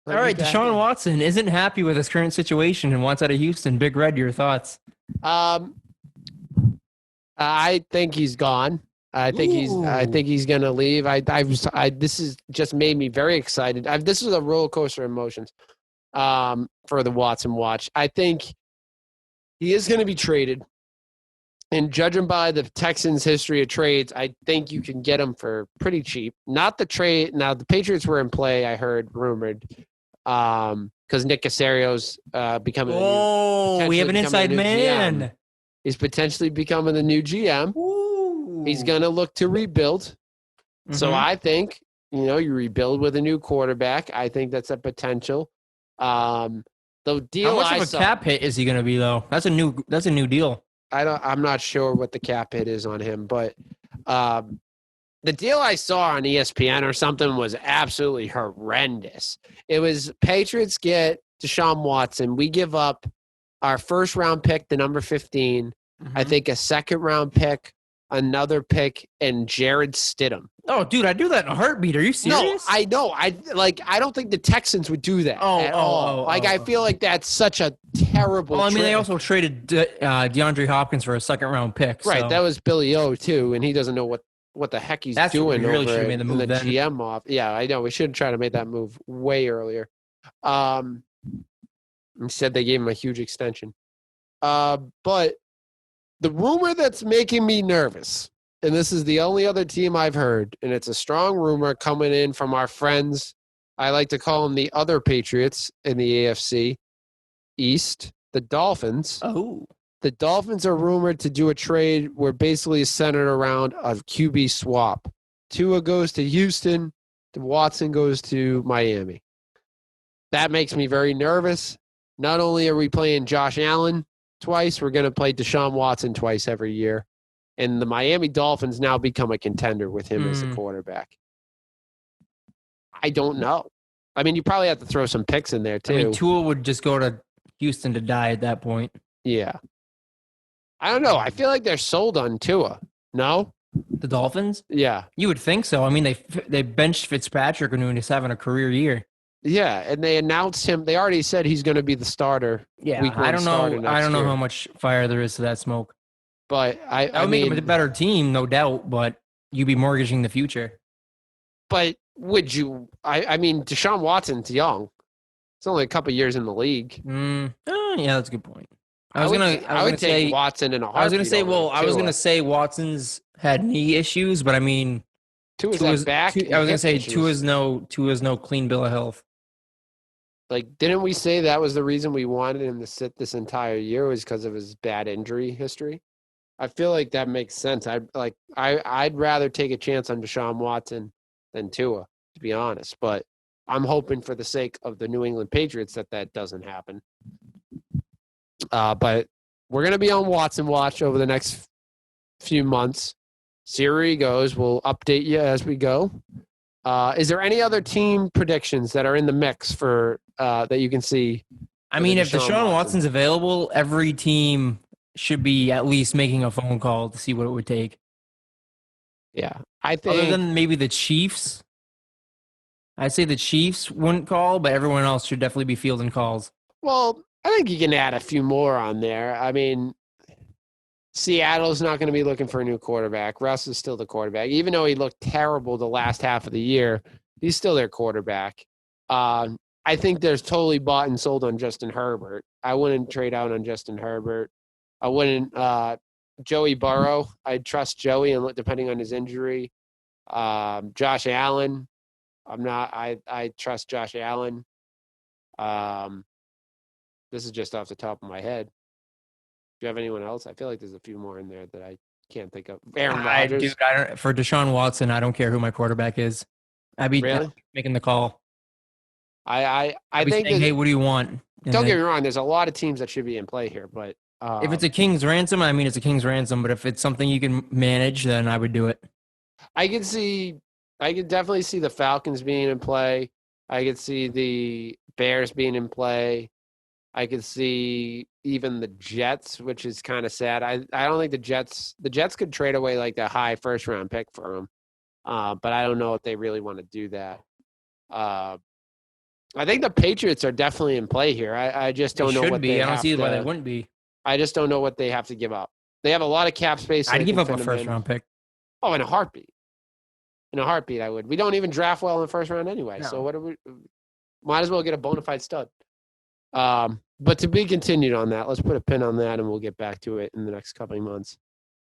All right, Deshaun in. Watson isn't happy with his current situation and wants out of Houston. Big Red, your thoughts? Um, I think he's gone. I Ooh. think he's gonna leave. This is just made me very excited. This is a roller coaster of emotions. For the Watson watch, I think he is going to be traded. And judging by the Texans' history of trades, I think you can get him for pretty cheap. Not the trade. Now the Patriots were in play. I heard rumored because Nick Caserio's becoming Oh, we have an inside new GM. man. He's potentially becoming the new GM. He's Ooh. going to look to rebuild. So Mhm. I think, you rebuild with a new quarterback. I think that's a potential. The How deal much I of a saw, cap hit is he going to be though? That's a new deal. I'm not sure what the cap hit is on him, but um, the deal I saw on ESPN or something was absolutely horrendous. It was Patriots get Deshaun Watson. We give up our first round pick, the number 15. I Mhm. think a second round pick, another pick, and Jared Stidham. Oh, dude, I do that in a heartbeat. Are you No, serious? I know. I don't think the Texans would do that Oh, at oh, all. oh, Like oh, I oh. feel like that's such a terrible Well, I mean, they trade. also traded DeAndre Hopkins for a second round pick, Right, that so was Billy O too, and he doesn't know what the heck he's that's what we doing really should over have made the in the move then. GM off. Yeah, I know. We should try to make that move way earlier. Um, Instead they gave him a huge extension. But the rumor that's making me nervous, and this is the only other team I've heard, and it's a strong rumor coming in from our friends. I like to call them the other Patriots in the AFC East, the Dolphins. Oh, The Dolphins are rumored to do a trade where basically it's centered around a QB swap. Tua goes to Houston, Watson goes to Miami. That makes me very nervous. Not only are we playing Josh Allen twice, we're going to play Deshaun Watson twice every year. And the Miami Dolphins now become a contender with him as the mm. quarterback. I don't know. I mean, you probably have to throw some picks in there I mean, too. Tua would just go to Houston to die at that point. Yeah. I don't know. I feel like they're sold on Tua. No? The Dolphins? Yeah. You would think so. I mean, they benched Fitzpatrick and he's having a career year. Yeah, and they announced him. They already said he's going to be the starter, Yeah, week one starter I don't next know how year. much fire there is to that smoke. But That I would make them a mean, better team, no doubt. But you'd be mortgaging the future. but would you? I mean, Deshaun Watson's young. It's only a couple years in the league. Oh, yeah, that's a good point. I I would take say, Watson in a heartbeat over I was gonna Tua. say Watson's had knee issues, but I mean, Tua's had back I and was gonna hip say issues. Two is no clean bill of health. Like, didn't we say that was the reason we wanted him to sit this entire year was because of his bad injury history? I feel like that makes sense. I'd rather take a chance on Deshaun Watson than Tua, to be honest. But I'm hoping for the sake of the New England Patriots that doesn't happen. But we're gonna be on Watson watch over the next few months. See where he goes. We'll update you as we go. Is there any other team predictions that are in the mix for that you can see I for the mean, if Deshaun Deshaun Watson? Watson's available, every team should be at least making a phone call to see what it would take. Yeah, I Other think. than maybe the Chiefs, I'd say the Chiefs wouldn't call, but everyone else should definitely be fielding calls. Well, I think you can add a few more on there. I mean, Seattle's not going to be looking for a new quarterback. Russ is still the quarterback, even though he looked terrible the last half of the year. He's still their quarterback. I think there's totally bought and sold on Justin Herbert. I wouldn't trade out on Justin Herbert. I wouldn't. Joey Burrow. I'd trust Joey, and depending on his injury. Josh Allen. I'm not. I trust Josh Allen. Um, this is just off the top of my head. Do you have anyone else? I feel like there's a few more in there that I can't think of. Aaron Rodgers. I don't, for Deshaun Watson, I don't care who my quarterback is. I'd Really? be making the call. I I'd be think saying, hey, that. what do you want? And Don't get then me wrong. There's a lot of teams that should be in play here, but if it's a king's ransom, I mean, it's a king's ransom. But if it's something you can manage, then I would do it. I could see. I could definitely see the Falcons being in play. I could see the Bears being in play. I could see even the Jets, which is kind of sad. I don't think the Jets could trade away like the high first round pick for him. But I don't know if they really want to do that. Uh, I think the Patriots are definitely in play here. I just don't They know should what be. they I don't have see why they to. wouldn't be. I just don't know what they have to give up. They have a lot of cap space. So I'd they give can up a fit 'em first in. round pick. Oh, in a heartbeat. In a heartbeat, I would. We don't even draft well in the first round anyway. No. So what do we? Might as well get a bona fide stud. But to be continued on that, let's put a pin on that, and we'll get back to it in the next couple of months.